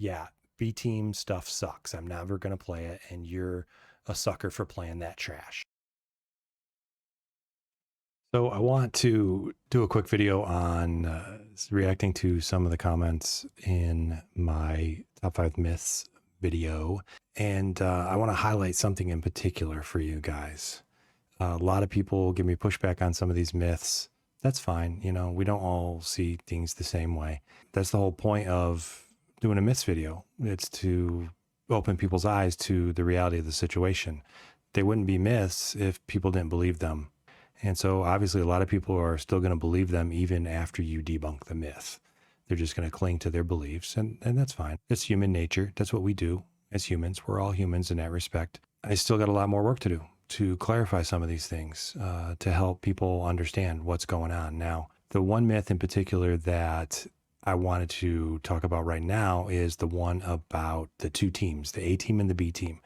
yeah, B team stuff sucks. I'm never going to play it. And you're a sucker for playing that trash. So I want to do a quick video on reacting to some of the comments in my top 5 myths video. And I want to highlight something in particular for you guys. A lot of people give me pushback on some of these myths. That's fine. You know, we don't all see things the same way. That's the whole point of doing a myths video. It's to open people's eyes to the reality of the situation. They wouldn't be myths if people didn't believe them. And so obviously a lot of people are still going to believe them even after you debunk the myth. They're just going to cling to their beliefs, and that's fine. It's human nature. That's what we do as humans. We're all humans in that respect. I still got a lot more work to do to clarify some of these things, to help people understand what's going on. Now, the one myth in particular that I wanted to talk about right now is the one about the two teams, the A team and the B team.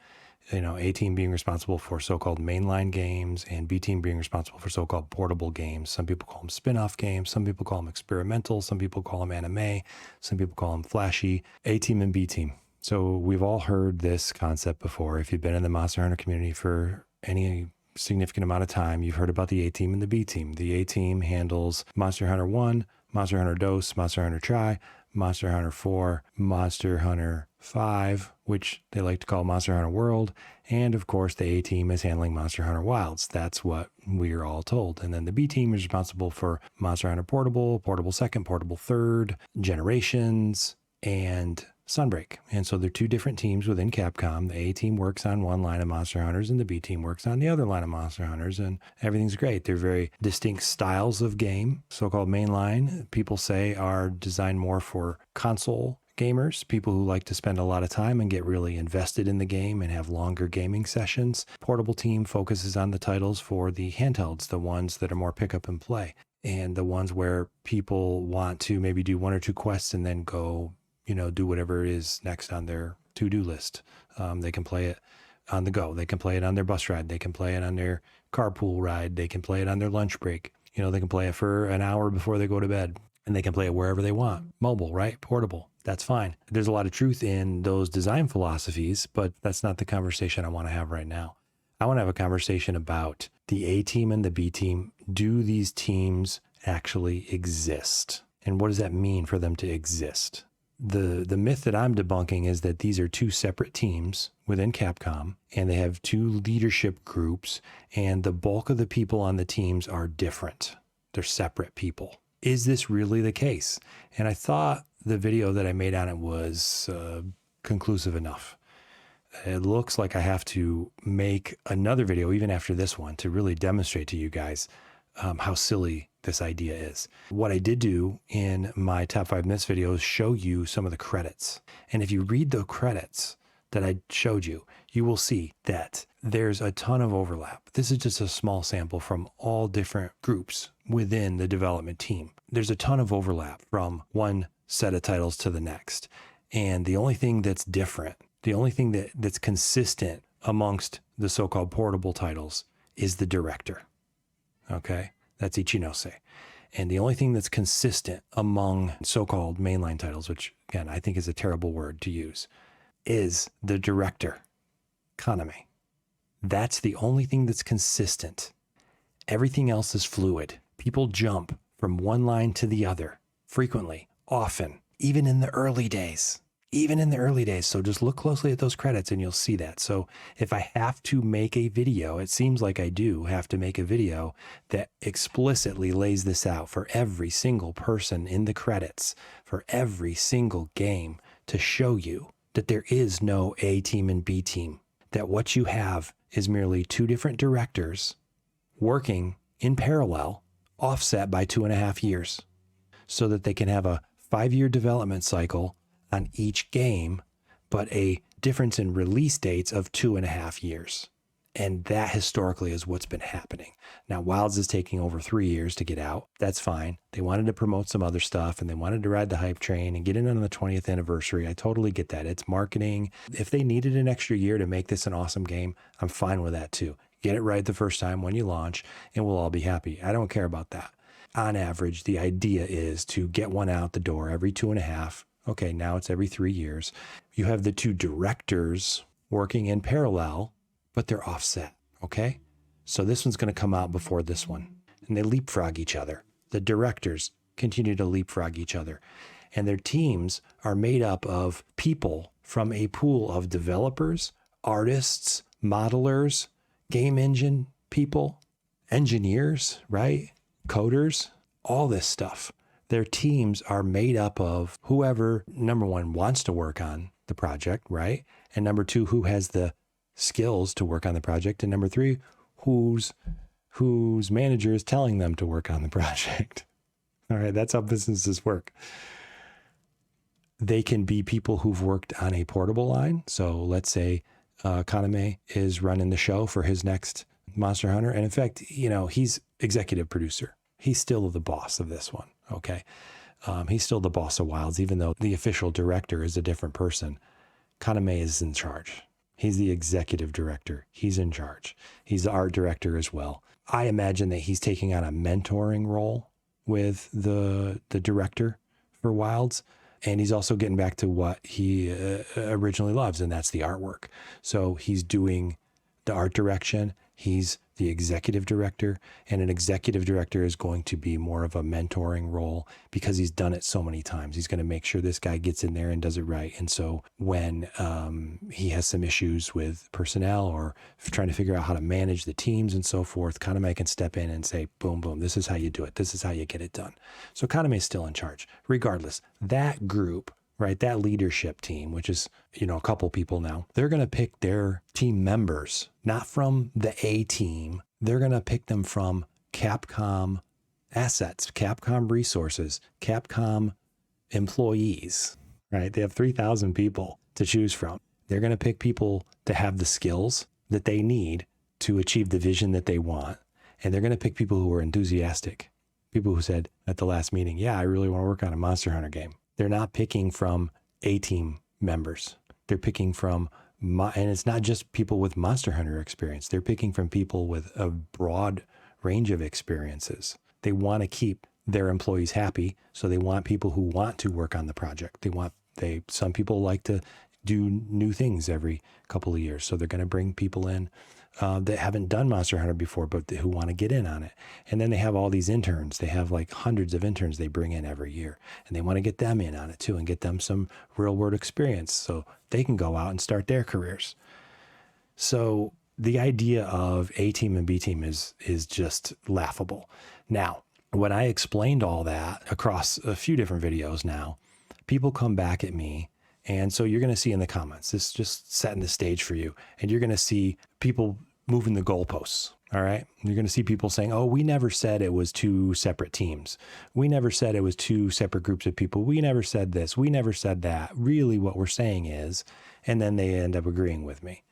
You know, A team being responsible for so-called mainline games and B team being responsible for so-called portable games. Some people call them spin-off games. Some people call them experimental. Some people call them anime. Some people call them flashy. A team and B team. So we've all heard this concept before. If you've been in the Monster Hunter community for any significant amount of time, you've heard about the A team and the B team. The A team handles Monster Hunter 1, Monster Hunter DOS, Monster Hunter Tri, Monster Hunter 4, Monster Hunter 5, which they like to call Monster Hunter World, and of course the A team is handling Monster Hunter Wilds. That's what we're all told. And then the B team is responsible for Monster Hunter Portable, Portable Second, Portable Third, Generations, and Sunbreak. And so they're two different teams within Capcom. The A team works on one line of Monster Hunters and the B team works on the other line of Monster Hunters, and everything's great. They're very distinct styles of game. So-called mainline, people say, are designed more for console gamers, people who like to spend a lot of time and get really invested in the game and have longer gaming sessions. Portable team focuses on the titles for the handhelds, the ones that are more pick up and play, and the ones where people want to maybe do one or two quests and then go, you know, do whatever is next on their to-do list. They can play it on the go. They can play it on their bus ride. They can play it on their carpool ride. They can play it on their lunch break. You know, they can play it for an hour before they go to bed, and they can play it wherever they want. Mobile, right? Portable. That's fine. There's a lot of truth in those design philosophies, but that's not the conversation I want to have right now. I want to have a conversation about the A team and the B team. Do these teams actually exist? And what does that mean for them to exist? The myth that I'm debunking is that these are two separate teams within Capcom, and they have two leadership groups, and the bulk of the people on the teams are different. They're separate people. Is this really the case? And I thought the video that I made on it was conclusive enough. It looks like I have to make another video even after this one to really demonstrate to you guys how silly this idea is. What I did do in my top 5 myths video is show you some of the credits. And if you read the credits that I showed you, you will see that there's a ton of overlap. This is just a small sample from all different groups within the development team. There's a ton of overlap from one set of titles to the next. And the only thing that's different, the only thing that's consistent amongst the so-called portable titles is the director. Okay, that's iixxion. And the only thing that's consistent among so-called mainline titles, which again, I think is a terrible word to use, is the director, Kaname. That's the only thing that's consistent. Everything else is fluid. People jump from one line to the other frequently, often, even in the early days. So just look closely at those credits and you'll see that. So if I have to make a video, it seems like I do have to make a video that explicitly lays this out for every single person in the credits, for every single game, to show you that there is no A team and B team, that what you have is merely two different directors working in parallel, offset by 2.5 years, so that they can have a 5-year development cycle on each game, but a difference in release dates of 2.5 years. And that historically is what's been happening. Now, Wilds is taking over 3 years to get out. That's fine. They wanted to promote some other stuff and they wanted to ride the hype train and get in on the 20th anniversary. I totally get that. It's marketing. If they needed an extra year to make this an awesome game, I'm fine with that too. Get it right the first time when you launch and we'll all be happy. I don't care about that. On average, the idea is to get one out the door every 2.5, Okay, now it's every 3 years. You have the two directors working in parallel, but they're offset. Okay, so this one's going to come out before this one, and they leapfrog each other. The directors continue to leapfrog each other, and their teams are made up of people from a pool of developers, artists, modelers, game engine people, engineers, right? Coders, all this stuff. Their teams are made up of whoever, number one, wants to work on the project, right? And number two, who has the skills to work on the project. And number three, whose manager is telling them to work on the project. All right, that's how businesses work. They can be people who've worked on a portable line. So let's say Kaname is running the show for his next Monster Hunter. And in fact, he's executive producer. He's still the boss of this one. Okay. He's still the boss of Wilds, even though the official director is a different person. Kaname is in charge. He's the executive director. He's in charge. He's the art director as well. I imagine that he's taking on a mentoring role with the director for Wilds. And he's also getting back to what he originally loves, and that's the artwork. So he's doing the art direction. He's the executive director, and an executive director is going to be more of a mentoring role because he's done it so many times. He's going to make sure this guy gets in there and does it right. And so when he has some issues with personnel or trying to figure out how to manage the teams and so forth, Kaname can step in and say, boom, boom, this is how you do it. This is how you get it done. So Kaname is still in charge. Regardless, that group, right, that leadership team, which is, a couple people now, they're going to pick their team members, not from the A team. They're going to pick them from Capcom assets, Capcom resources, Capcom employees, right? They have 3,000 people to choose from. They're going to pick people to have the skills that they need to achieve the vision that they want. And they're going to pick people who are enthusiastic, people who said at the last meeting, yeah, I really want to work on a Monster Hunter game. They're not picking from A-team members. They're picking from, and it's not just people with Monster Hunter experience. They're picking from people with a broad range of experiences. They want to keep their employees happy, so they want people who want to work on the project. Some people like to do new things every couple of years, so they're going to bring people in that haven't done Monster Hunter before, but who want to get in on it. And then they have all these interns. They have like hundreds of interns they bring in every year, and they want to get them in on it too and get them some real world experience so they can go out and start their careers. So the idea of A team and B team is just laughable. Now, when I explained all that across a few different videos now, people come back at me. And so you're going to see in the comments, this is just setting the stage for you. And you're going to see people moving the goalposts. All right. You're going to see people saying, oh, we never said it was two separate teams. We never said it was two separate groups of people. We never said this. We never said that. Really what we're saying is, and then they end up agreeing with me.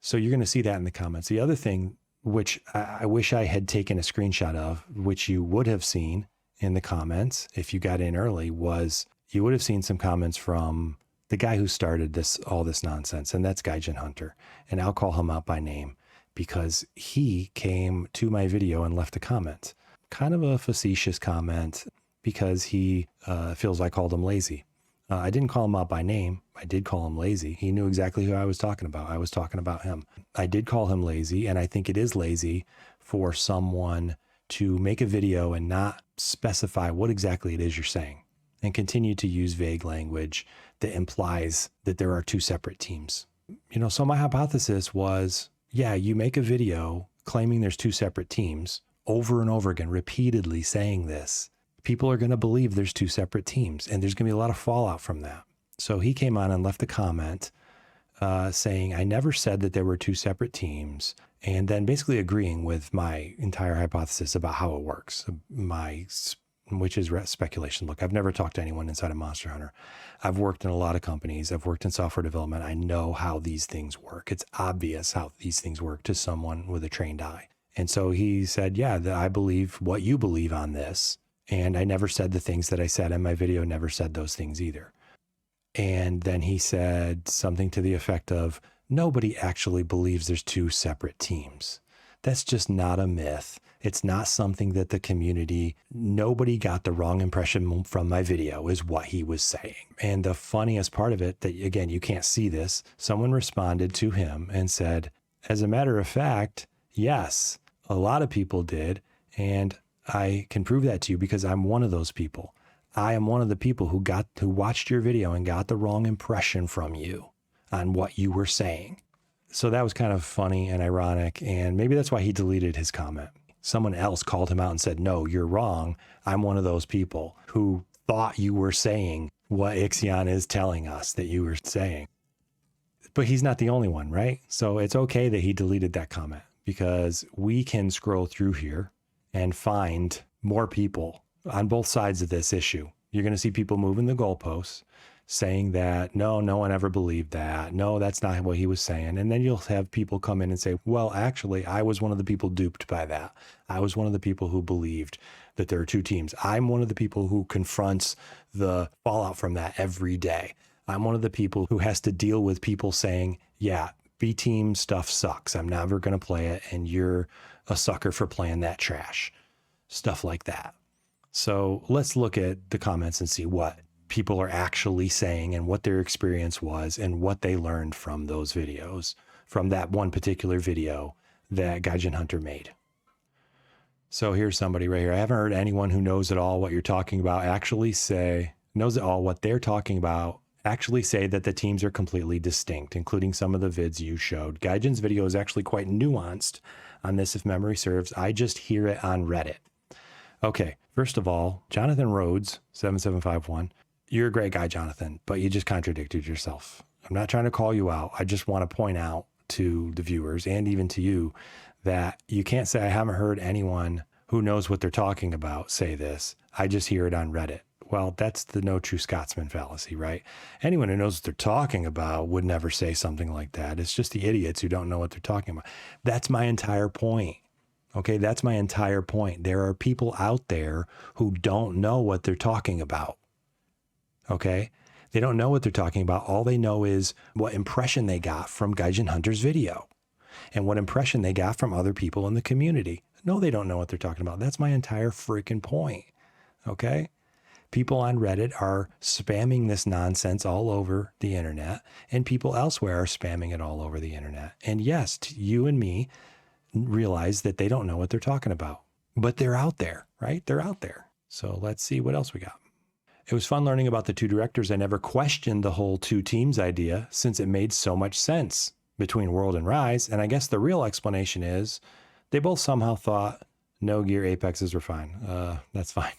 So you're going to see that in the comments. The other thing, which I wish I had taken a screenshot of, which you would have seen in the comments if you got in early, was you would have seen some comments from the guy who started all this nonsense, and that's iixxion Hunter. And I'll call him out by name because he came to my video and left a comment, kind of a facetious comment because he feels I called him lazy. I didn't call him out by name. I did call him lazy. He knew exactly who I was talking about. I was talking about him. I did call him lazy, and I think it is lazy for someone to make a video and not specify what exactly it is you're saying and continue to use vague language that implies that there are two separate teams. So my hypothesis was, yeah, you make a video claiming there's two separate teams over and over again, repeatedly saying this. People are going to believe there's two separate teams, and there's going to be a lot of fallout from that. So he came on and left a comment saying, I never said that there were two separate teams, and then basically agreeing with my entire hypothesis about how it works, which is speculation. Look, I've never talked to anyone inside of Monster Hunter. I've worked in a lot of companies. I've worked in software development. I know how these things work. It's obvious how these things work to someone with a trained eye. And so he said, yeah, I believe what you believe on this. And I never said the things that I said in my video, never said those things either. And then he said something to the effect of, nobody actually believes there's two separate teams. That's just not a myth. It's not something that the community, nobody got the wrong impression from my video is what he was saying. And the funniest part of it, that again, you can't see this, someone responded to him and said, as a matter of fact, yes, a lot of people did. And I can prove that to you because I'm one of those people. I am one of the people who watched your video and got the wrong impression from you on what you were saying. So that was kind of funny and ironic. And maybe that's why he deleted his comment. Someone else called him out and said, no, you're wrong. I'm one of those people who thought you were saying what iixxion is telling us that you were saying. But he's not the only one, right? So it's okay that he deleted that comment because we can scroll through here and find more people on both sides of this issue. You're going to see people moving the goalposts, saying that, no one ever believed that. No, that's not what he was saying. And then you'll have people come in and say, well, actually, I was one of the people duped by that. I was one of the people who believed that there are two teams. I'm one of the people who confronts the fallout from that every day. I'm one of the people who has to deal with people saying, yeah, B team stuff sucks. I'm never going to play it. And you're a sucker for playing that trash. Stuff like that. So let's look at the comments and see what people are actually saying and what their experience was and what they learned from those videos, from that one particular video that Gaijin Hunter made. So here's somebody right here. I haven't heard anyone who knows at all what you're talking about knows at all what they're talking about actually say that the teams are completely distinct, including some of the vids you showed. Gaijin's video is actually quite nuanced on this, if memory serves. I just hear it on Reddit. Okay, first of all, Jonathan Rhodes, 7751, you're a great guy, Jonathan, but you just contradicted yourself. I'm not trying to call you out. I just want to point out to the viewers and even to you that you can't say I haven't heard anyone who knows what they're talking about say this. I just hear it on Reddit. Well, that's the no true Scotsman fallacy, right? Anyone who knows what they're talking about would never say something like that. It's just the idiots who don't know what they're talking about. That's my entire point. Okay, that's my entire point. There are people out there who don't know what they're talking about. Okay, they don't know what they're talking about. All they know is what impression they got from Gaijin Hunter's video and what impression they got from other people in the community. No, they don't know what they're talking about. That's my entire freaking point. Okay, people on Reddit are spamming this nonsense all over the internet, and people elsewhere are spamming it all over the internet. And yes, you and me realize that they don't know what they're talking about, but they're out there, right? They're out there. So let's see what else we got. It was fun learning about the two directors. I never questioned the whole two teams idea since it made so much sense between World and Rise. And I guess the real explanation is they both somehow thought no gear apexes were fine. That's fine.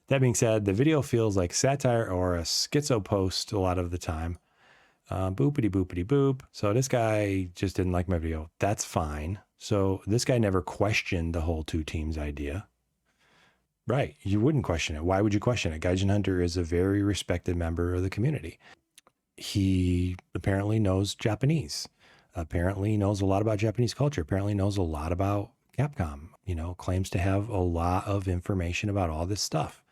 That being said, the video feels like satire or a schizo post a lot of the time. Boopity boopity boop. So this guy just didn't like my video. That's fine. So this guy never questioned the whole two teams idea. Right. You wouldn't question it. Why would you question it? Gaijin Hunter is a very respected member of the community. He apparently knows Japanese. Apparently knows a lot about Japanese culture. Apparently knows a lot about Capcom. Claims to have a lot of information about all this stuff.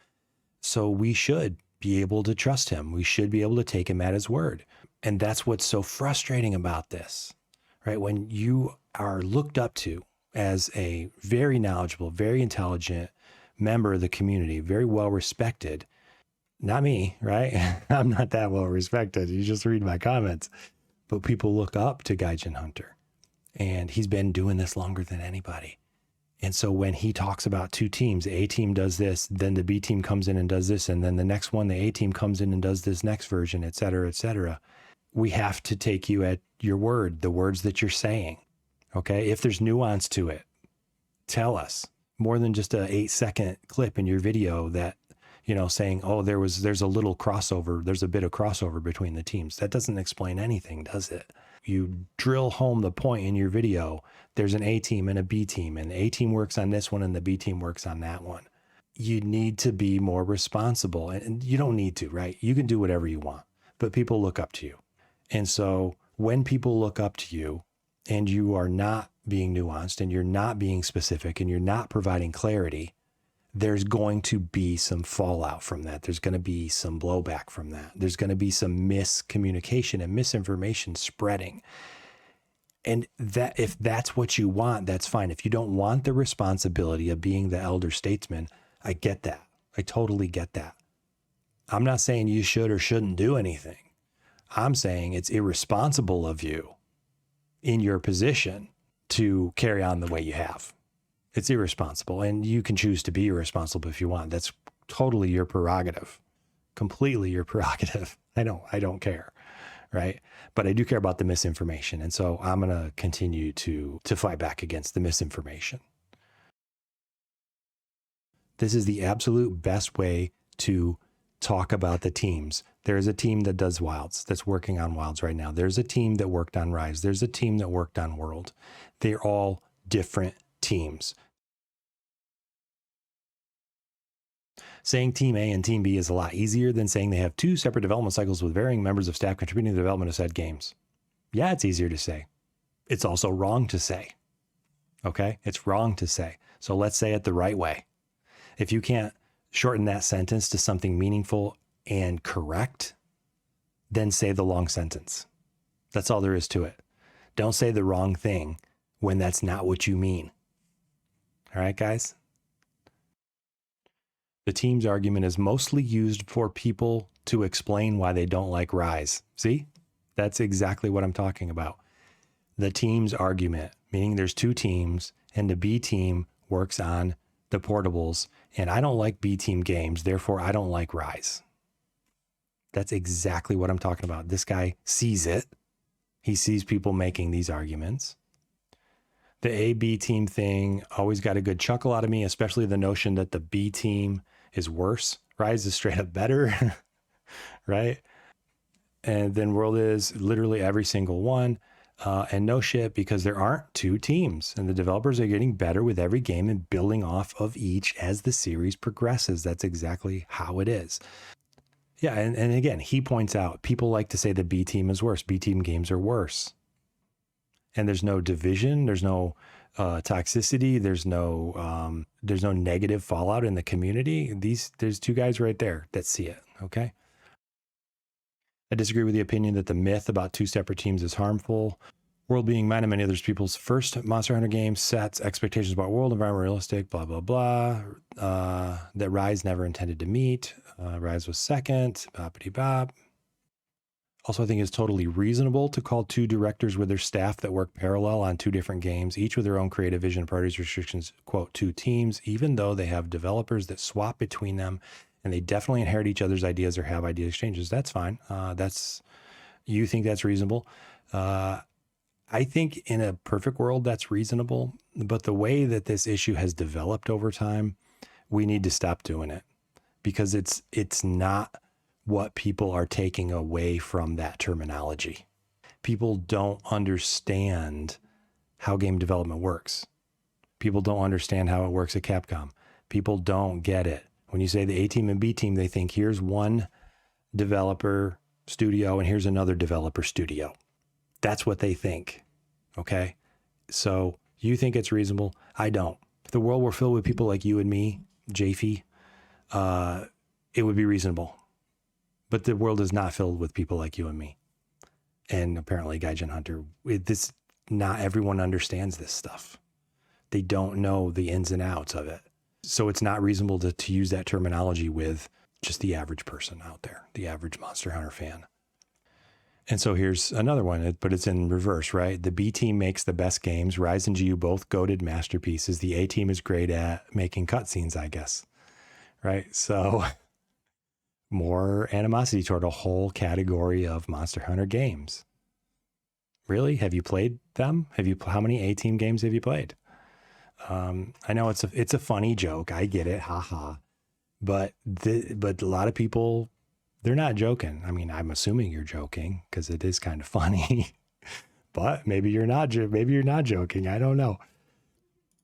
So we should be able to trust him. We should be able to take him at his word. And that's what's so frustrating about this, right? When you are looked up to as a very knowledgeable, very intelligent member of the community, very well respected. Not me, right? I'm not that well respected. You just read my comments. But people look up to Gaijin Hunter, and he's been doing this longer than anybody. And so when he talks about two teams, the A team does this, then the B team comes in and does this, and then the next one, the A team comes in and does this next version, et cetera, et cetera. We have to take you at your word, the words that you're saying. Okay? If there's nuance to it, tell us. More than just a 8-second clip in your video that, saying, oh, there's a little crossover. There's a bit of crossover between the teams. That doesn't explain anything, does it? You drill home the point in your video. There's an A team and a B team, and the A team works on this one and the B team works on that one. You need to be more responsible, and you don't need to, right? You can do whatever you want, but people look up to you. And so when people look up to you and you are not being nuanced and you're not being specific and you're not providing clarity, there's going to be some fallout from that. There's going to be some blowback from that. There's going to be some miscommunication and misinformation spreading. And that, if that's what you want, that's fine. If you don't want the responsibility of being the elder statesman, I get that. I totally get that. I'm not saying you should or shouldn't do anything. I'm saying it's irresponsible of you in your position to carry on the way you have. It's irresponsible, and you can choose to be irresponsible if you want. That's totally your prerogative, completely your prerogative. I don't care, right? But I do care about the misinformation, and so I'm going to continue to fight back against the misinformation. This is the absolute best way to talk about the teams. There's a team that does Wilds, that's working on Wilds right now. There's a team that worked on Rise. There's a team that worked on World. They're all different teams. Saying Team A and Team B is a lot easier than saying they have two separate development cycles with varying members of staff contributing to the development of said games. Yeah, it's easier to say. It's also wrong to say. Okay? It's wrong to say. So let's say it the right way. If you can't shorten that sentence to something meaningful and correct, then say the long sentence. That's all there is to it. Don't say the wrong thing when that's not what you mean. All right, guys? The team's argument is mostly used for people to explain why they don't like Rise. See? That's exactly what I'm talking about. The team's argument, meaning there's two teams, and the B team works on the portables, and I don't like B team games, therefore I don't like Rise. That's exactly what I'm talking about. This guy sees it. He sees people making these arguments. The A-B team thing always got a good chuckle out of me, especially the notion that the B team is worse. Rise is straight up better, right? And then World is literally every single one. And no shit, because there aren't two teams, and the developers are getting better with every game and building off of each as the series progresses. That's exactly how it is. Yeah, and again, he points out people like to say the B team is worse. B team games are worse. And there's no division, there's no toxicity, there's no negative fallout in the community. There's two guys right there that see it. Okay. I disagree with the opinion that the myth about two separate teams is harmful. World being mine and many others people's first Monster Hunter game sets expectations about world environment, realistic, blah, blah, blah. That Rise never intended to meet. Rise was second, boppity bop. Also, I think it's totally reasonable to call two directors with their staff that work parallel on two different games, each with their own creative vision and priorities restrictions, quote, two teams, even though they have developers that swap between them and they definitely inherit each other's ideas or have idea exchanges. That's fine. You think that's reasonable. I think in a perfect world, that's reasonable. But the way that this issue has developed over time, we need to stop doing it because it's not what people are taking away from that terminology. People don't understand how game development works. People don't understand how it works at Capcom. People don't get it. When you say the A team and B team, they think here's one developer studio and here's another developer studio. That's what they think. Okay. So you think it's reasonable. I don't. If the world were filled with people like you and me, Jaffe, it would be reasonable. But the world is not filled with people like you and me. And apparently Gaijin Hunter, not everyone understands this stuff. They don't know the ins and outs of it. So it's not reasonable to use that terminology with just the average person out there, the average Monster Hunter fan. And so here's another one, but it's in reverse, right? The B team makes the best games. Rise and GU both goated masterpieces. The A team is great at making cutscenes, I guess. Right? So more animosity toward a whole category of Monster Hunter games. Really? Have you played them? How many A team games have you played? I know it's a funny joke. I get it. Haha. But a lot of people, they're not joking. I mean, I'm assuming you're joking because it is kind of funny, but maybe you're not joking. I don't know.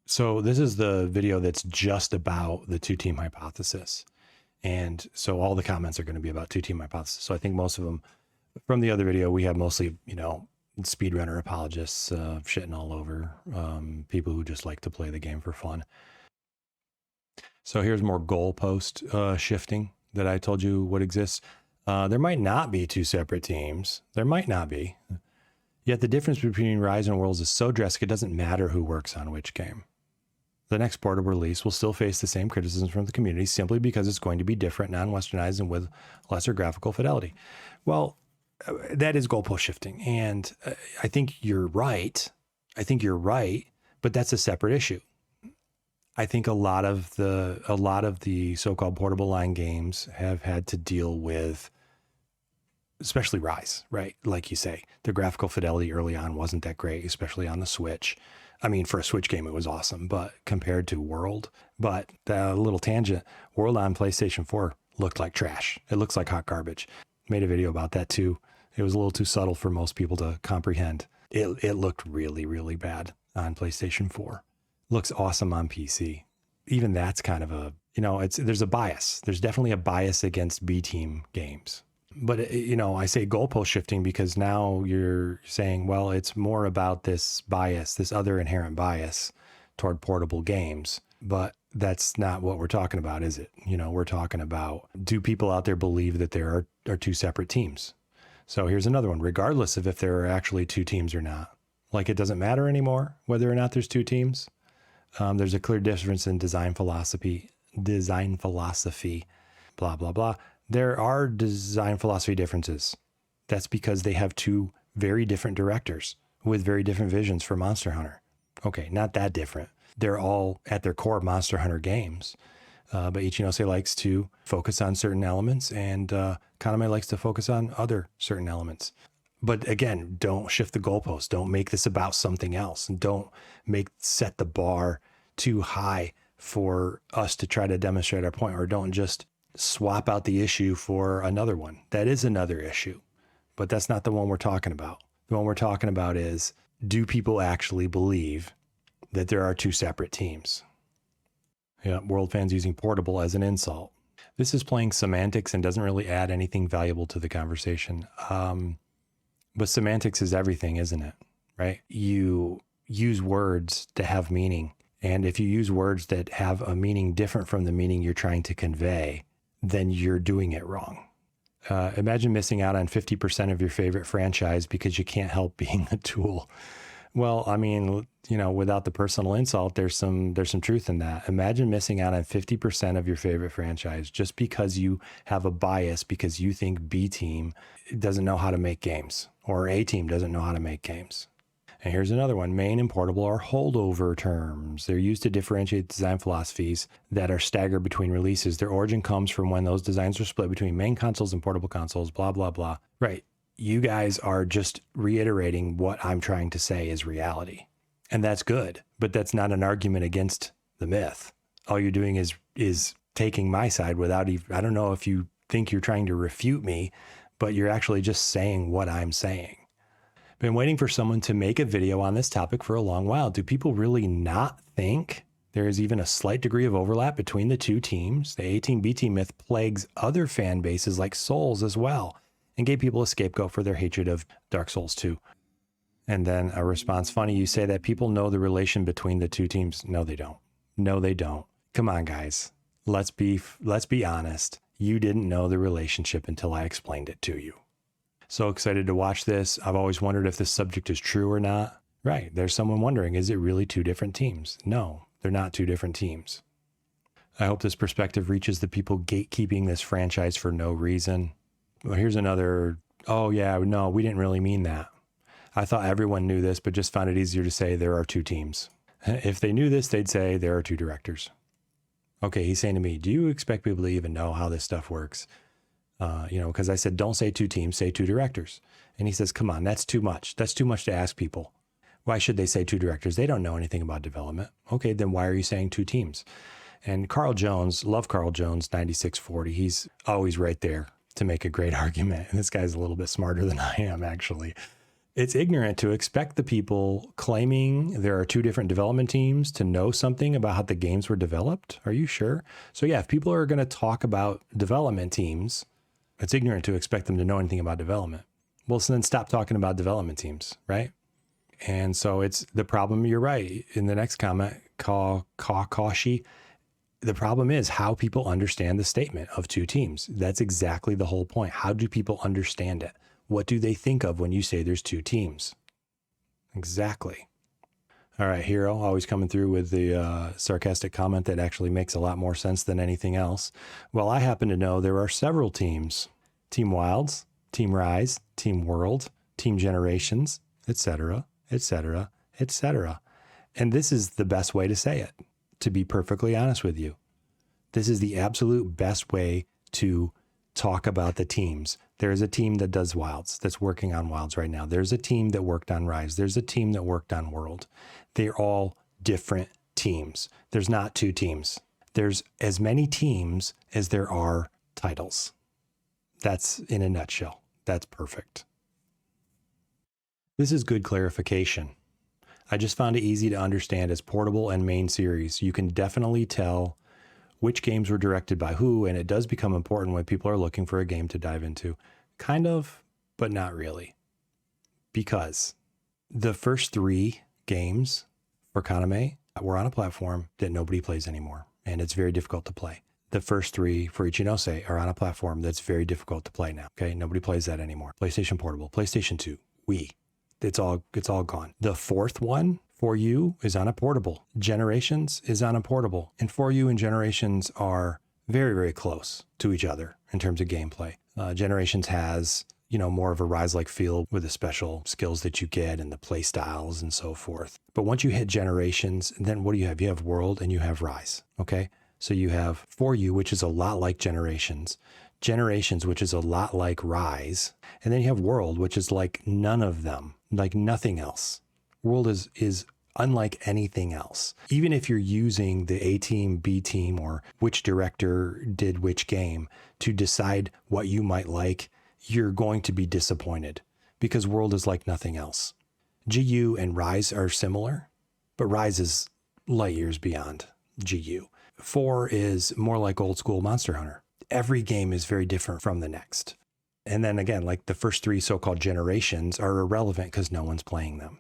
So this is the video that's just about the two team hypothesis. And so all the comments are going to be about two team hypothesis. So I think most of them from the other video, we have mostly, speedrunner apologists, shitting all over, people who just like to play the game for fun. So here's more goalpost shifting that I told you would exist. There might not be two separate teams. There might not be. Yet the difference between Rise and Worlds is so drastic, it doesn't matter who works on which game. The next portable release will still face the same criticisms from the community simply because it's going to be different, non-Westernized, and with lesser graphical fidelity. Well, that is goalpost shifting. And I think you're right. But that's a separate issue. I think a lot of the so-called portable line games have had to deal with, especially Rise, right? Like you say, the graphical fidelity early on wasn't that great, especially on the Switch. I mean, for a Switch game, it was awesome, but compared to World, but the little tangent, World on PlayStation 4 looked like trash. It looks like hot garbage. Made a video about that too. It was a little too subtle for most people to comprehend. It looked really, really bad on PlayStation 4. Looks awesome on PC. Even that's kind of a, there's a bias. There's definitely a bias against B-team games. But, I say goalpost shifting because now you're saying, well, it's more about this bias, this other inherent bias toward portable games. But that's not what we're talking about, is it? We're talking about, do people out there believe that there are two separate teams? So here's another one, regardless of if there are actually two teams or not. Like, it doesn't matter anymore whether or not there's two teams. There's a clear difference in design philosophy, blah, blah, blah. There are design philosophy differences. That's because they have two very different directors with very different visions for Monster Hunter. Okay, not that different. They're all at their core Monster Hunter games. But iixxion likes to focus on certain elements, and Kaname likes to focus on other certain elements. But again, don't shift the goalpost. Don't make this about something else. And don't set the bar too high for us to try to demonstrate our point, or don't just swap out the issue for another one. That is another issue, but that's not the one we're talking about. The one we're talking about is, do people actually believe that there are two separate teams? Yeah, World fans using portable as an insult. This is playing semantics and doesn't really add anything valuable to the conversation. But semantics is everything, isn't it? Right? You use words to have meaning. And if you use words that have a meaning different from the meaning you're trying to convey, then you're doing it wrong. Imagine missing out on 50% of your favorite franchise because you can't help being a tool. Well, I mean, without the personal insult, there's some truth in that. Imagine missing out on 50% of your favorite franchise just because you have a bias, because you think B team doesn't know how to make games, or A team doesn't know how to make games. And here's another one. Main and portable are holdover terms. They're used to differentiate design philosophies that are staggered between releases. Their origin comes from when those designs were split between main consoles and portable consoles, blah, blah, blah. Right. You guys are just reiterating what I'm trying to say is reality. And that's good, but that's not an argument against the myth. All you're doing is taking my side without even, I don't know if you think you're trying to refute me, but you're actually just saying what I'm saying. Been waiting for someone to make a video on this topic for a long while. Do people really not think there is even a slight degree of overlap between the two teams? The A team, B team myth plagues other fan bases like Souls as well, and gave people a scapegoat for their hatred of Dark Souls 2. And then a response, funny, you say that people know the relation between the two teams. No, they don't. No, they don't. Come on, guys. Let's be honest. You didn't know the relationship until I explained it to you. So excited to watch this. I've always wondered if this subject is true or not. Right. There's someone wondering, is it really two different teams? No, they're not two different teams. I hope this perspective reaches the people gatekeeping this franchise for no reason. Well, here's another, oh yeah, no, we didn't really mean that. I thought everyone knew this, but just found it easier to say there are two teams. If they knew this, they'd say there are two directors. Okay, he's saying to me, do you expect people to even know how this stuff works? Because I said, don't say two teams, say two directors. And he says, come on, that's too much. That's too much to ask people. Why should they say two directors? They don't know anything about development. Okay, then why are you saying two teams? And Carl Jones, love Carl Jones, 9640. He's always right there to make a great argument. And this guy's a little bit smarter than I am, actually. It's ignorant to expect the people claiming there are two different development teams to know something about how the games were developed. Are you sure? So yeah, if people are going to talk about development teams, it's ignorant to expect them to know anything about development. Well, so then stop talking about development teams, right? And so it's the problem. You're right. In the next comment, Kakashi, the problem is how people understand the statement of two teams. That's exactly the whole point. How do people understand it? What do they think of when you say there's two teams? Exactly. All right, Hero, always coming through with the sarcastic comment that actually makes a lot more sense than anything else. Well, I happen to know there are several teams. Team Wilds, Team Rise, Team World, Team Generations, etc., etc., etc. And this is the best way to say it, to be perfectly honest with you. This is the absolute best way to talk about the teams. There's a team that does Wilds, that's working on Wilds right now. There's a team that worked on Rise. There's a team that worked on World. They're all different teams. There's not two teams. There's as many teams as there are titles. That's in a nutshell. That's perfect. This is good clarification. I just found it easy to understand as portable and main series. You can definitely tell which games were directed by who, and it does become important when people are looking for a game to dive into. Kind of, but not really. Because the first 3 games for Kaname were on a platform that nobody plays anymore, and it's very difficult to play. The first 3 for iixxion are on a platform that's very difficult to play now. Okay, nobody plays that anymore. PlayStation Portable, PlayStation 2, Wii. It's all gone. The 4th one for you is on a portable. Generations is on a portable. And for you and Generations are very, very close to each other in terms of gameplay. Generations has, more of a Rise-like feel with the special skills that you get and the play styles and so forth. But once you hit Generations, then what do you have? You have World and you have Rise, okay? So you have For You, which is a lot like Generations, which is a lot like Rise, and then you have World, which is like none of them, like nothing else. World is unlike anything else. Even if you're using the A team, B team, or which director did which game to decide what you might like, you're going to be disappointed because World is like nothing else. GU and Rise are similar, but Rise is light years beyond GU. 4 is more like old school Monster Hunter. Every game is very different from the next. And then again, like the first 3 so-called generations are irrelevant because no one's playing them.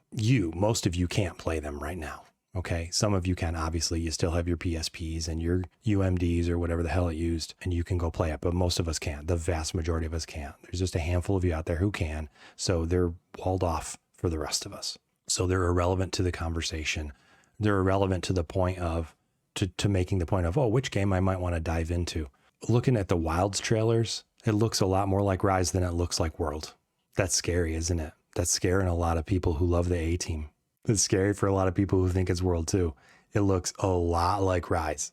Most of you can't play them right now. Okay. Some of you can, obviously. You still have your PSPs and your UMDs or whatever the hell it used, and you can go play it. But most of us can't. The vast majority of us can't. There's just a handful of you out there who can. So they're walled off for the rest of us. So they're irrelevant to the conversation. They're irrelevant to the point of, to making the point of, which game I might want to dive into. Looking at the Wilds trailers, it looks a lot more like Rise than it looks like World. That's scary, isn't it? That's scaring a lot of people who love the A team. It's scary for a lot of people who think it's World too. It looks a lot like Rise.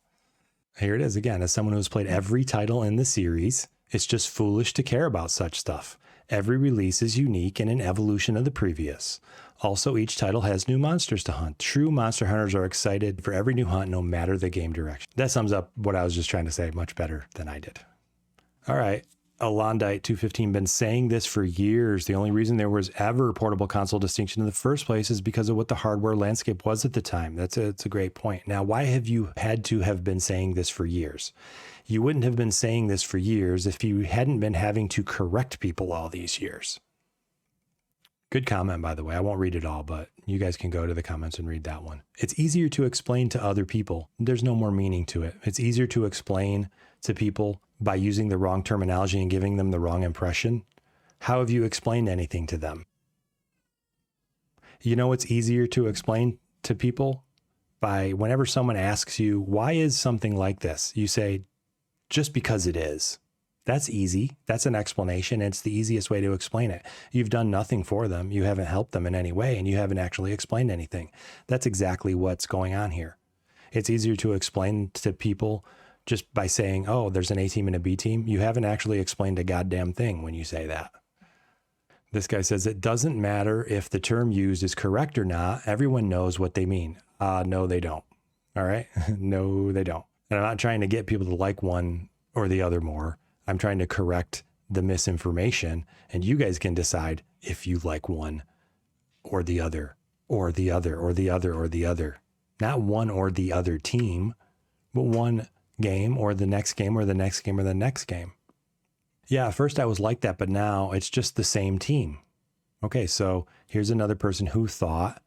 Here it is again. As someone who's played every title in the series, it's just foolish to care about such stuff. Every release is unique and an evolution of the previous. Also, each title has new monsters to hunt. True monster hunters are excited for every new hunt, no matter the game direction. That sums up what I was just trying to say much better than I did. All right. Alondite 215 been saying this for years. The only reason there was ever portable console distinction in the first place is because of what the hardware landscape was at the time. It's a great point. Now, why have you had to have been saying this for years? You wouldn't have been saying this for years if you hadn't been having to correct people all these years. Good comment, by the way. I won't read it all, but you guys can go to the comments and read that one. It's easier to explain to other people. There's no more meaning to it. It's easier to explain to people by using the wrong terminology and giving them the wrong impression. How have you explained anything to them? It's easier to explain to people by whenever someone asks you, why is something like this? You say, just because it is. That's easy. That's an explanation. It's the easiest way to explain it. You've done nothing for them. You haven't helped them in any way, and you haven't actually explained anything. That's exactly what's going on here. It's easier to explain to people just by saying, there's an A team and a B team. You haven't actually explained a goddamn thing when you say that. This guy says, it doesn't matter if the term used is correct or not. Everyone knows what they mean. No, they don't. All right. No, they don't. And I'm not trying to get people to like one or the other more. I'm trying to correct the misinformation, and you guys can decide if you like one or the other, or the other, or the other, or the other. Not one or the other team, but one game or the next game or the next game or the next game. Yeah, at first I was like that, but now it's just the same team. Okay, so here's another person who thought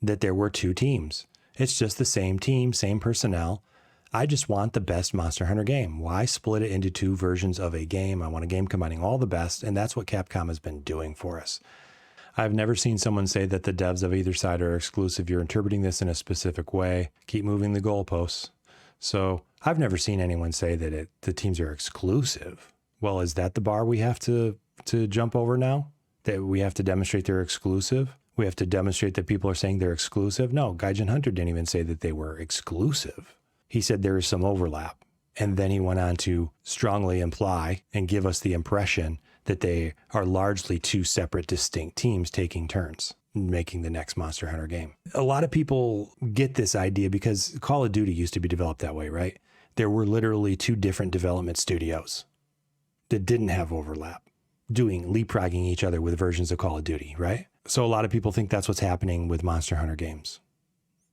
that there were 2 teams. It's just the same team, same personnel. I just want the best Monster Hunter game. Why split it into 2 versions of a game? I want a game combining all the best, and that's what Capcom has been doing for us. I've never seen someone say that the devs of either side are exclusive. You're interpreting this in a specific way. Keep moving the goalposts. So I've never seen anyone say that the teams are exclusive. Well, is that the bar we have to jump over now? That we have to demonstrate they're exclusive? We have to demonstrate that people are saying they're exclusive? No, Gaijin Hunter didn't even say that they were exclusive. He said there is some overlap. And then he went on to strongly imply and give us the impression that they are largely two separate, distinct teams taking turns making the next Monster Hunter game. A lot of people get this idea because Call of Duty used to be developed that way, right? There were literally two different development studios that didn't have overlap, doing leapfrogging each other with versions of Call of Duty, right? So a lot of people think that's what's happening with Monster Hunter games.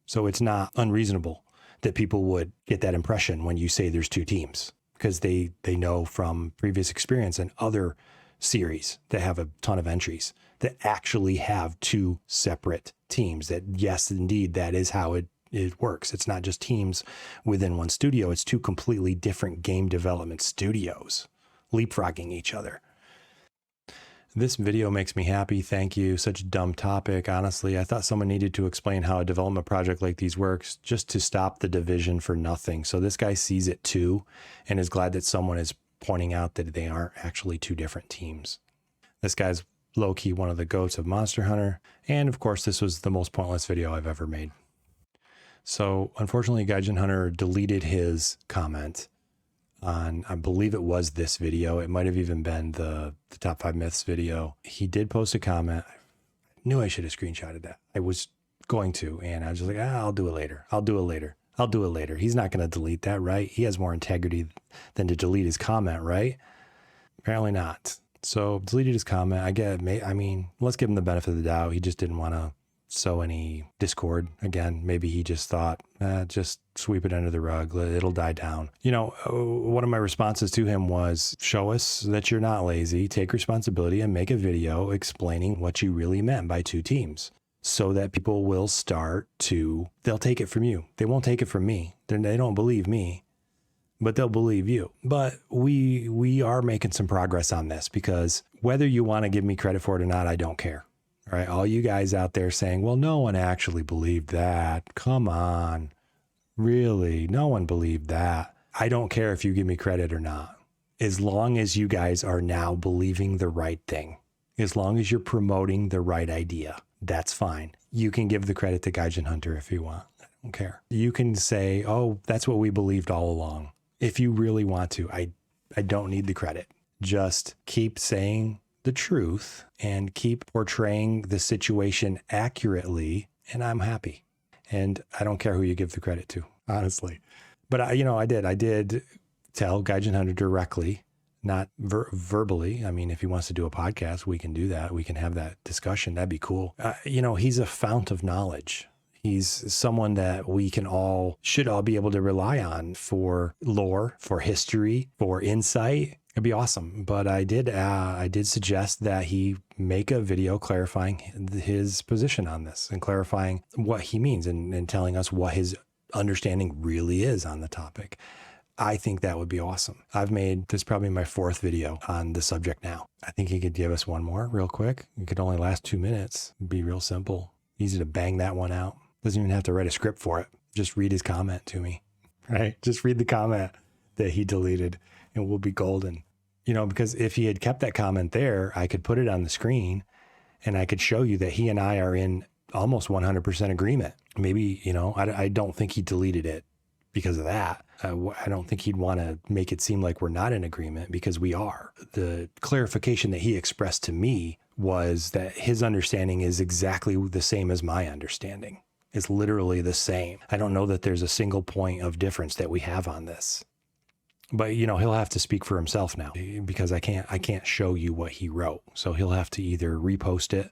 So it's not unreasonable that people would get that impression when you say there's two teams, because they know from previous experience and other series that have a ton of entries that actually have two separate teams, that yes, indeed, that is how it works. It's not just teams within one studio. It's two completely different game development studios leapfrogging each other. This video makes me happy. Thank you. Such a dumb topic. Honestly, I thought someone needed to explain how a development project like these works just to stop the division for nothing. So this guy sees it too and is glad that someone is pointing out that they aren't actually two different teams. This guy's low-key one of the goats of Monster Hunter. And of course, this was the most pointless video I've ever made. So unfortunately, Gaijin Hunter deleted his comment on, I believe it was this video. It might have even been the top 5 myths video. He did post a comment. I knew I should have screenshotted that. I was going to, and I was just like, I'll do it later. I'll do it later. I'll do it later. He's not going to delete that, right? He has more integrity than to delete his comment, right? Apparently not. So deleted his comment. I mean, let's give him the benefit of the doubt. He just didn't want to sow any discord. Again, maybe he just thought, just sweep it under the rug. It'll die down. You know, one of my responses to him was, show us that you're not lazy, take responsibility and make a video explaining what you really meant by two teams, so that people will they'll take it from you. They won't take it from me. They don't believe me, but they'll believe you. But we are making some progress on this, because whether you want to give me credit for it or not, I don't care. All right, all you guys out there saying, well, no one actually believed that. Come on. Really? No one believed that. I don't care if you give me credit or not. As long as you guys are now believing the right thing, as long as you're promoting the right idea, that's fine. You can give the credit to Gaijin Hunter if you want. I don't care. You can say, oh, that's what we believed all along. If you really want to, I don't need the credit. Just keep saying the truth and keep portraying the situation accurately, and I'm happy. And I don't care who you give the credit to, honestly. But I did tell Gaijin Hunter directly, not verbally. I mean, if he wants to do a podcast, we can do that. We can have that discussion. That'd be cool. He's a fount of knowledge. He's someone that we should all be able to rely on for lore, for history, for insight. It'd be awesome. But I did suggest that he make a video clarifying his position on this and clarifying what he means and telling us what his understanding really is on the topic. I think that would be awesome. I've made this probably my 4th video on the subject now. I think he could give us one more real quick. It could only last 2 minutes. It'd be real simple. Easy to bang that one out. Doesn't even have to write a script for it. Just read his comment to me, right? Just read the comment that he deleted and we'll be golden. Because if he had kept that comment there, I could put it on the screen and I could show you that he and I are in almost 100% agreement. Maybe, I don't think he deleted it because of that. I don't think he'd want to make it seem like we're not in agreement, because we are. The clarification that he expressed to me was that his understanding is exactly the same as my understanding. It's literally the same. I don't know that there's a single point of difference that we have on this. But, he'll have to speak for himself now, because I can't show you what he wrote. So he'll have to either repost it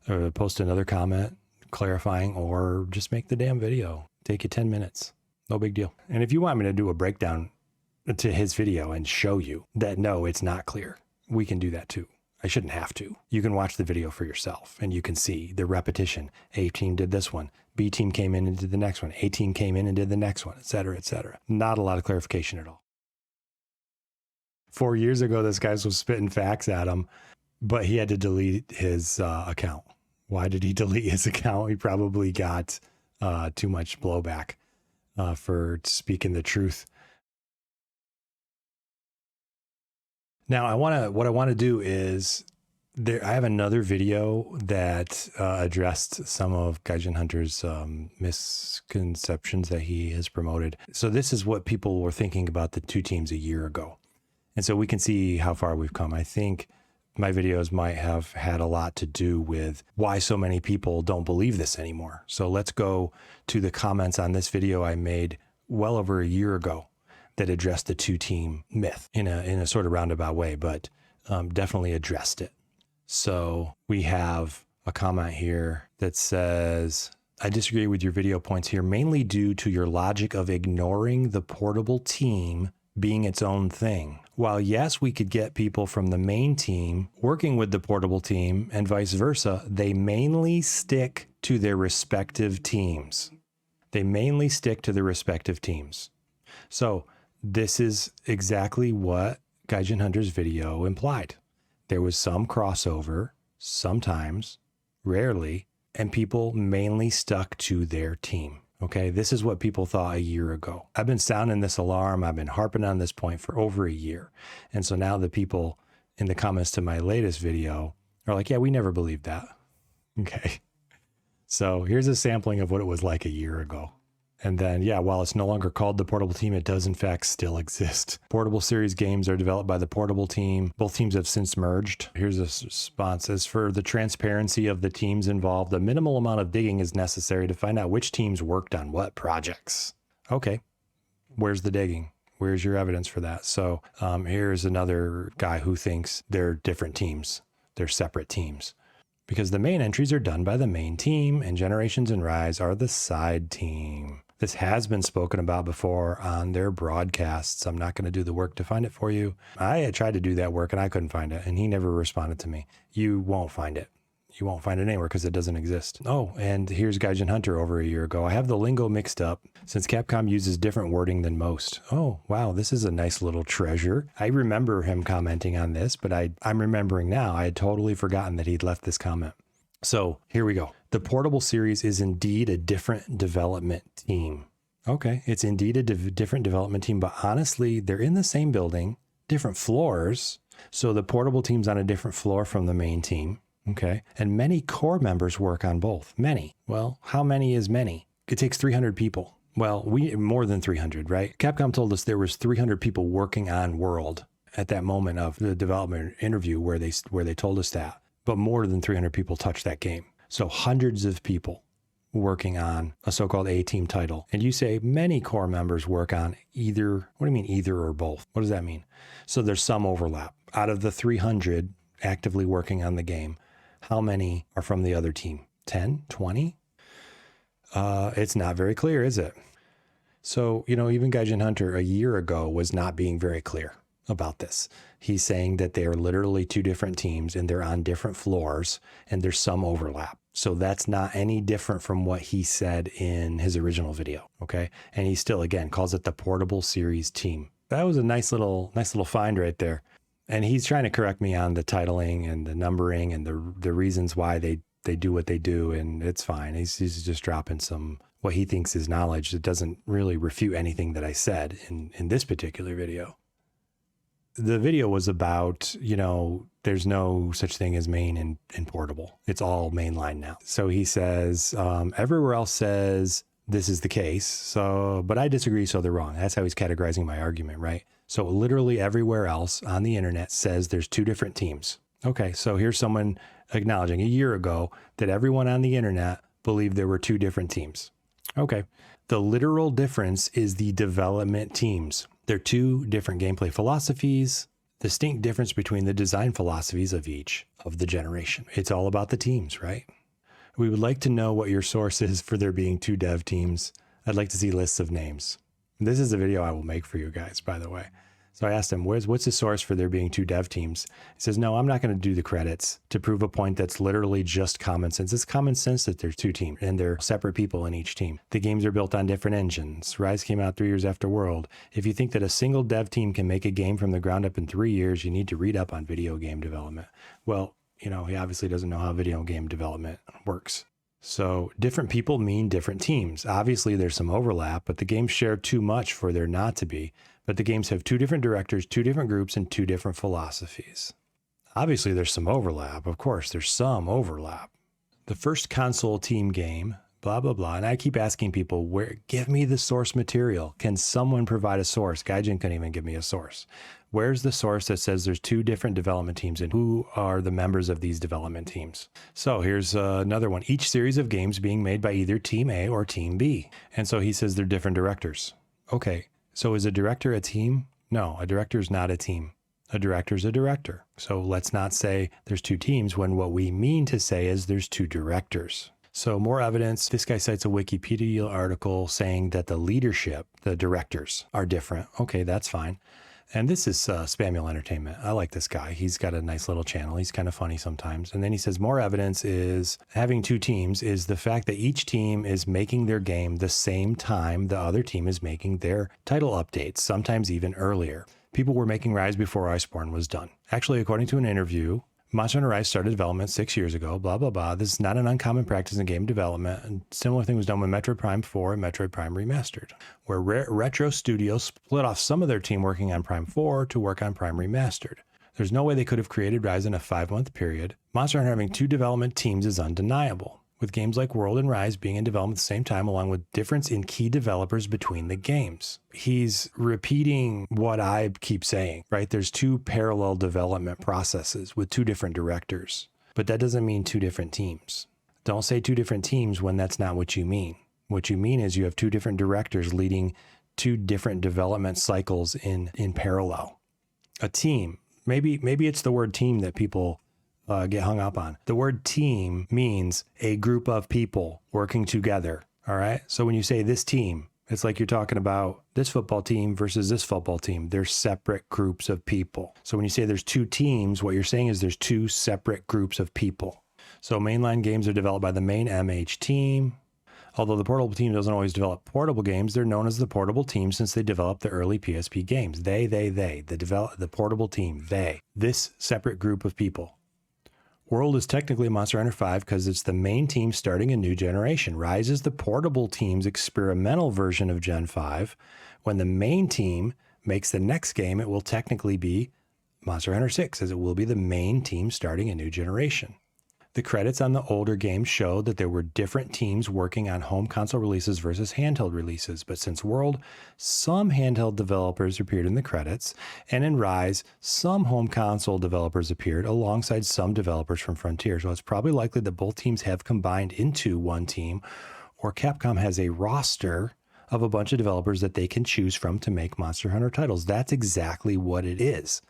or post another comment clarifying, or just make the damn video. Take you 10 minutes. No big deal. And if you want me to do a breakdown to his video and show you that, no, it's not clear, we can do that too. I shouldn't have to. You can watch the video for yourself and you can see the repetition. A team did this one. B team came in and did the next one. A team came in and did the next one, et cetera, et cetera. Not a lot of clarification at all. 4 years ago, this guy was spitting facts at him. but he had to delete his account. Why did he delete his account? He probably got too much blowback for speaking the truth. Now, what I want to do is I have another video that addressed some of Gaijin Hunter's misconceptions that he has promoted. So this is what people were thinking about the two teams a year ago. And so we can see how far we've come. I think my videos might have had a lot to do with why so many people don't believe this anymore. So let's go to the comments on this video I made well over a year ago that addressed the two-team myth in a sort of roundabout way, but definitely addressed it. So we have a comment here that says, I disagree with your video points here, mainly due to your logic of ignoring the portable team being its own thing. While yes, we could get people from the main team working with the portable team and vice versa, they mainly stick to their respective teams. They mainly stick to their respective teams. So this is exactly what Gaijin Hunter's video implied. There was some crossover, sometimes, rarely, and people mainly stuck to their team. Okay, this is what people thought a year ago. I've been sounding this alarm. I've been harping on this point for over a year. And so now the people in the comments to my latest video are like, yeah, we never believed that. Okay. So here's a sampling of what it was like a year ago. And then, yeah, while it's no longer called the portable team, it does in fact still exist. Portable series games are developed by the portable team. Both teams have since merged. Here's a response. As for the transparency of the teams involved, a minimal amount of digging is necessary to find out which teams worked on what projects. Okay, where's the digging? Where's your evidence for that? So here's another guy who thinks they're different teams. They're separate teams. Because the main entries are done by the main team and Generations and Rise are the side team. This has been spoken about before on their broadcasts. I'm not going to do the work to find it for you. I had tried to do that work and I couldn't find it, and he never responded to me. You won't find it. You won't find it anywhere because it doesn't exist. Oh, and here's Gaijin Hunter over a year ago. I have the lingo mixed up since Capcom uses different wording than most. Oh, wow, this is a nice little treasure. I remember him commenting on this, but I'm remembering now. I had totally forgotten that he'd left this comment. So here we go. The portable series is indeed a different development team. Okay, it's indeed a different development team, but honestly, they're in the same building, different floors. So the portable team's on a different floor from the main team. Okay, and many core members work on both. Many. Well, how many is many? It takes 300 people. Well, more than 300, right? Capcom told us there was 300 people working on World at that moment of the development interview where they told us that. But more than 300 people touched that game. So hundreds of people working on a so-called A-team title. And you say many core members work on either. What do you mean either or both? What does that mean? So there's some overlap. Out of the 300 actively working on the game, how many are from the other team? 10, 20? It's not very clear, is it? So, even Gaijin Hunter a year ago was not being very clear about this. He's saying that they are literally two different teams and they're on different floors and there's some overlap. So that's not any different from what he said in his original video. Okay. And he still, again, calls it the portable series team. That was a nice little find right there. And he's trying to correct me on the titling and the numbering and the reasons why they do what they do. And it's fine. He's just dropping some, what he thinks is knowledge that doesn't really refute anything that I said in this particular video. The video was about, there's no such thing as main and portable. It's all mainline now. So he says, everywhere else says this is the case. So, but I disagree. So they're wrong. That's how he's categorizing my argument, right? So literally everywhere else on the internet says there's two different teams. Okay. So here's someone acknowledging a year ago that everyone on the internet believed there were two different teams. Okay. The literal difference is the development teams. They're two different gameplay philosophies, distinct difference between the design philosophies of each of the generation. It's all about the teams, right? We would like to know what your source is for there being two dev teams. I'd like to see lists of names. This is a video I will make for you guys, by the way. So I asked him, what's the source for there being two dev teams? He says, no, I'm not going to do the credits to prove a point that's literally just common sense. It's common sense that there's two teams and they're separate people in each team. The games are built on different engines. Rise came out 3 years after World. If you think that a single dev team can make a game from the ground up in 3 years, you need to read up on video game development. Well, he obviously doesn't know how video game development works. So different people mean different teams. Obviously, there's some overlap, but the games share too much for there not to be. But the games have two different directors, two different groups, and two different philosophies. Obviously, there's some overlap. Of course, there's some overlap. The first console team game, blah, blah, blah. And I keep asking people, give me the source material. Can someone provide a source? Gaijin couldn't even give me a source. Where's the source that says there's two different development teams and who are the members of these development teams? So here's another one. Each series of games being made by either Team A or Team B. And so he says they're different directors. Okay, so is a director a team? No, a director is not a team. A director is a director. So let's not say there's two teams when what we mean to say is there's two directors. So more evidence. This guy cites a Wikipedia article saying that the leadership, the directors, are different. Okay, that's fine. And this is Spamuel Entertainment. I like this guy. He's got a nice little channel. He's kind of funny sometimes. And then he says more evidence is having two teams is the fact that each team is making their game the same time the other team is making their title updates, sometimes even earlier. People were making Rise before Iceborne was done. Actually, according to an interview, Monster Hunter Rise started development 6 years ago, blah, blah, blah. This is not an uncommon practice in game development. And similar thing was done with Metroid Prime 4 and Metroid Prime Remastered, where Retro Studios split off some of their team working on Prime 4 to work on Prime Remastered. There's no way they could have created Rise in a 5-month period. Monster Hunter having two development teams is undeniable, with games like World and Rise being in development at the same time, along with difference in key developers between the games. He's repeating what I keep saying, right? There's two parallel development processes with two different directors, but that doesn't mean two different teams. Don't say two different teams when that's not what you mean. What you mean is you have two different directors leading two different development cycles in parallel. A team, maybe it's the word team that people get hung up on. The word team means a group of people working together. All right. So when you say this team, it's like you're talking about this football team versus this football team. They're separate groups of people. So when you say there's two teams, what you're saying is there's two separate groups of people. So mainline games are developed by the main MH team. Although the portable team doesn't always develop portable games, they're known as the portable team since they developed the early PSP games. The portable team, this separate group of people. World is technically Monster Hunter 5 because it's the main team starting a new generation. Rise is the portable team's experimental version of Gen 5. When the main team makes the next game, it will technically be Monster Hunter 6, as it will be the main team starting a new generation. The credits on the older games showed that there were different teams working on home console releases versus handheld releases, but since World, some handheld developers appeared in the credits, and in Rise, some home console developers appeared alongside some developers from Frontier, so it's probably likely that both teams have combined into one team, or Capcom has a roster of a bunch of developers that they can choose from to make Monster Hunter titles. That's exactly what it is.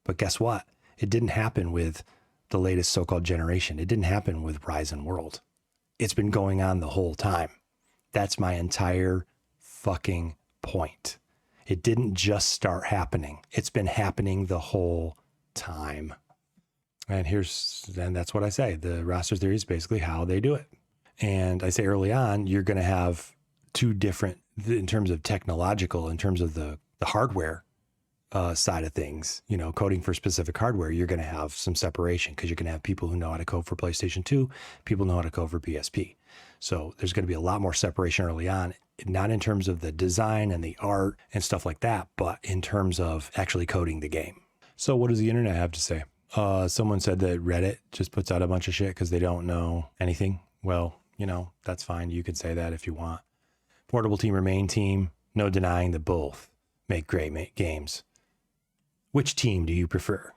But guess what? It didn't happen with the latest so-called generation. It didn't happen with Rise and World. It's been going on the whole time. That's my entire fucking point. It didn't just start happening. It's been happening the whole time. And that's what I say. The roster theory is basically how they do it. And I say early on, you're going to have two different, in terms of technological, in terms of the hardware side of things, coding for specific hardware, you're going to have some separation because you're going to have people who know how to code for PlayStation 2, people know how to code for PSP. So there's going to be a lot more separation early on, not in terms of the design and the art and stuff like that, but in terms of actually coding the game. So what does the internet have to say? Someone said that Reddit just puts out a bunch of shit because they don't know anything. Well, that's fine. You can say that if you want. Portable team or main team, no denying that both make great games. Which team do you prefer?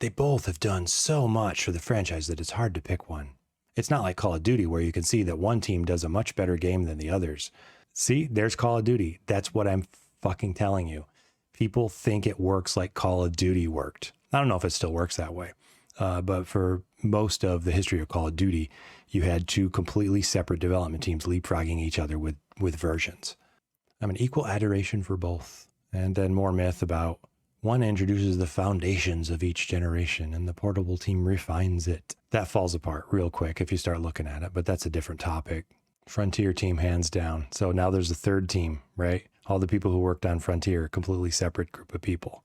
They both have done so much for the franchise that it's hard to pick one. It's not like Call of Duty where you can see that one team does a much better game than the others. See, there's Call of Duty. That's what I'm fucking telling you. People think it works like Call of Duty worked. I don't know if it still works that way. But for most of the history of Call of Duty, you had two completely separate development teams leapfrogging each other with versions. I'm an equal adoration for both. And then more myth about One introduces the foundations of each generation, and the portable team refines it. That falls apart real quick if you start looking at it, but that's a different topic. Frontier team, hands down. So now there's a third team, right? All the people who worked on Frontier, completely separate group of people.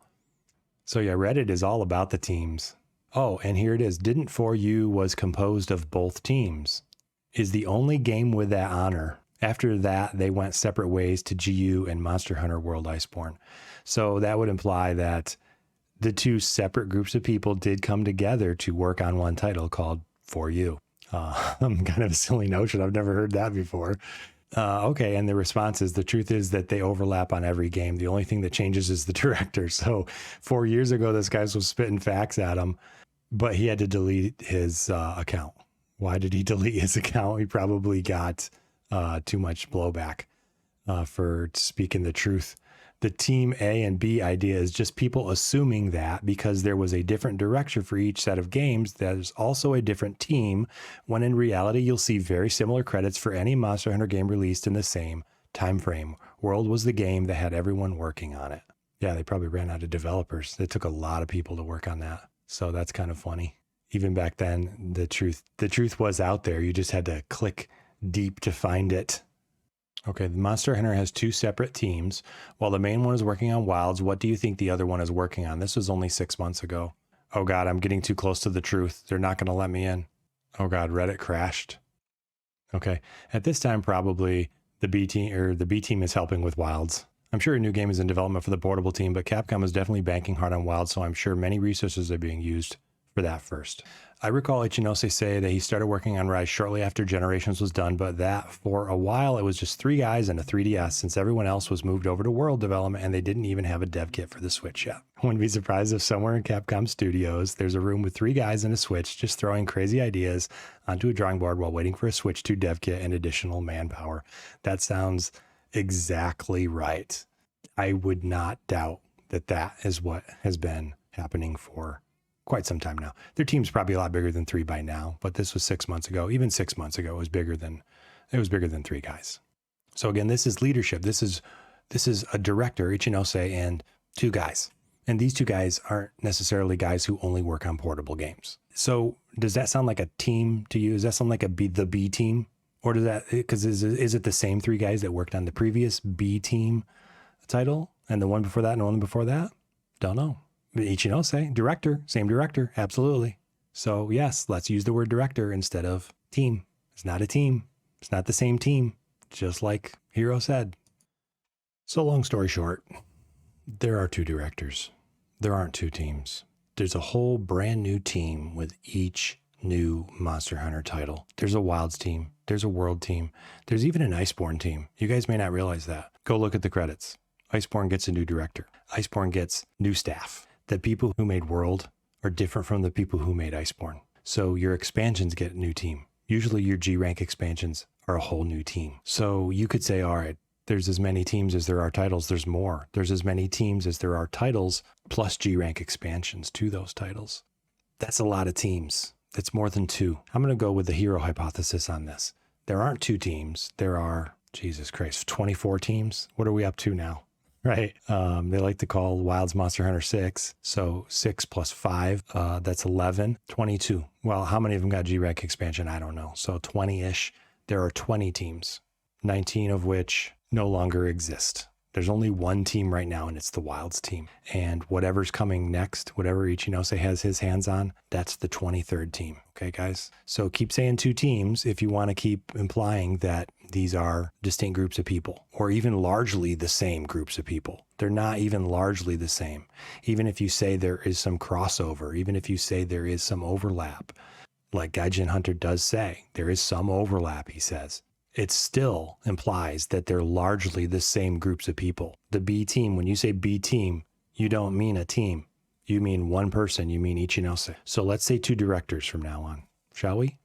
So yeah, Reddit is all about the teams. Oh, and here it is. Didn't For You was composed of both teams. Is the only game with that honor. After that, they went separate ways to GU and Monster Hunter World Iceborne. So that would imply that the two separate groups of people did come together to work on one title called For You. Kind of a silly notion. I've never heard that before. Okay, and the response is, the truth is that they overlap on every game. The only thing that changes is the director. So 4 years ago, this guy was spitting facts at him, but he had to delete his account. Why did he delete his account? He probably got too much blowback for speaking the truth. The team A and B idea is just people assuming that because there was a different director for each set of games, there's also a different team, when in reality, you'll see very similar credits for any Monster Hunter game released in the same time frame. World was the game that had everyone working on it. Yeah, they probably ran out of developers. It took a lot of people to work on that. So that's kind of funny. Even back then, the truth was out there. You just had to click deep to find it. Okay, the Monster Hunter has two separate teams. While the main one is working on Wilds, what do you think the other one is working on? This was only 6 months ago. Oh God, I'm getting too close to the truth. They're not going to let me in. Oh God, Reddit crashed. Okay, at this time, probably the B team is helping with Wilds. I'm sure a new game is in development for the portable team, but Capcom is definitely banking hard on Wilds, so I'm sure many resources are being used for that first. I recall iixxion say that he started working on Rise shortly after Generations was done, but that for a while it was just 3 guys and a 3DS, since everyone else was moved over to World development and they didn't even have a dev kit for the Switch yet. I wouldn't be surprised if somewhere in Capcom Studios there's a room with 3 guys and a Switch just throwing crazy ideas onto a drawing board while waiting for a Switch 2 dev kit and additional manpower. That sounds exactly right. I would not doubt that that is what has been happening for quite some time now. Their team's probably a lot bigger than 3 by now, but this was 6 months ago. Even 6 months ago, it was bigger than 3 guys. So again, this is leadership. This is a director, iixxion, and 2 guys. And these 2 guys aren't necessarily guys who only work on portable games. So does that sound like a team to you? Does that sound like the B team? Or does that, because is it the same 3 guys that worked on the previous B team title and the one before that and the one before that? Don't know. iixxion, director, same director, absolutely. So yes, let's use the word director instead of team. It's not a team. It's not the same team, just like Hero said. So long story short, there are 2 directors. There aren't 2 teams. There's a whole brand new team with each new Monster Hunter title. There's a Wilds team. There's a World team. There's even an Iceborne team. You guys may not realize that. Go look at the credits. Iceborne gets a new director. Iceborne gets new staff. The people who made World are different from the people who made Iceborne. So your expansions get a new team. Usually your G rank expansions are a whole new team. So you could say, all right, there's as many teams as there are titles. There's more. There's as many teams as there are titles plus G rank expansions to those titles. That's a lot of teams. That's more than 2. I'm going to go with the Hero hypothesis on this. There aren't 2 teams. There are, Jesus Christ, 24 teams. What are we up to now? Right. They like to call Wilds Monster Hunter 6. So 6 plus 5, that's 11, 22. Well, how many of them got G-Rank expansion? I don't know. So 20-ish. There are 20 teams, 19 of which no longer exist. There's only 1 team right now, and it's the Wilds team. And whatever's coming next, whatever iixxion has his hands on, that's the 23rd team. Okay, guys? So keep saying 2 teams if you want to keep implying that these are distinct groups of people, or even largely the same groups of people. They're not even largely the same. Even if you say there is some crossover, even if you say there is some overlap, like Gaijin Hunter does say, there is some overlap, he says. It still implies that they're largely the same groups of people. The B team, when you say B team, you don't mean a team. You mean one person, you mean iixxion. So let's say 2 directors from now on, shall we?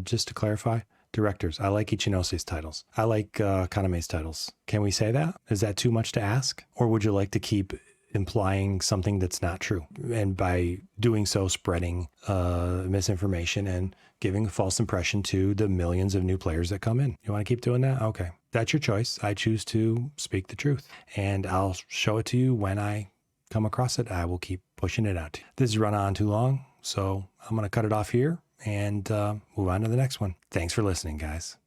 Just to clarify, directors. I like iixxion's titles. I like Kaname's titles. Can we say that? Is that too much to ask? Or would you like to keep implying something that's not true? And by doing so, spreading misinformation and giving a false impression to the millions of new players that come in. You want to keep doing that? Okay. That's your choice. I choose to speak the truth. And I'll show it to you when I come across it, I will keep pushing it out. This has run on too long, so I'm going to cut it off here and move on to the next one. Thanks for listening, guys.